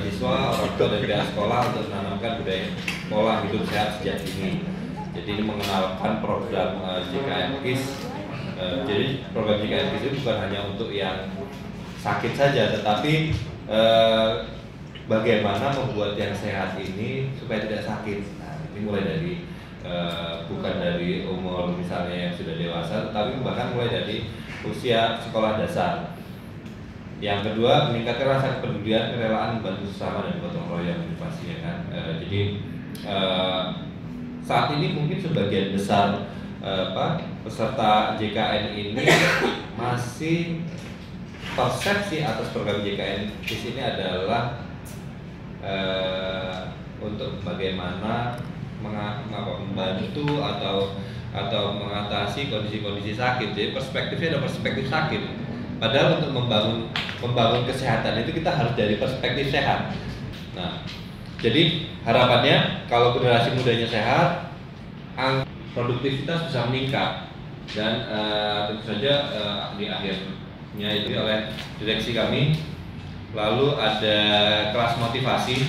siswa, orang tua dan pihak sekolah untuk menanamkan budaya pola hidup sehat sejak dini. Jadi ini mengenalkan program JKN KIS. Jadi program JKN KIS itu bukan hanya untuk yang sakit saja, tetapi bagaimana membuat yang sehat ini supaya tidak sakit. Nah, ini mulai dari bukan dari umur misalnya yang sudah dewasa, tetapi bahkan mulai dari usia sekolah dasar. Yang kedua, meningkatkan rasa kepedulian, kerelaan, membantu sesama dan gotong royong inovasi, ya kan. Jadi saat ini mungkin sebagian besar peserta JKN ini masih persepsi atas program JKN KIS ini adalah untuk bagaimana membantu atau mengatasi kondisi-kondisi sakit. Jadi perspektifnya ada perspektif sakit. Padahal untuk membangun kesehatan itu kita harus dari perspektif sehat. Nah, jadi harapannya kalau generasi mudanya sehat, produktivitas bisa meningkat dan tentu saja di akhirnya itu oleh direksi kami. Lalu ada kelas motivasi.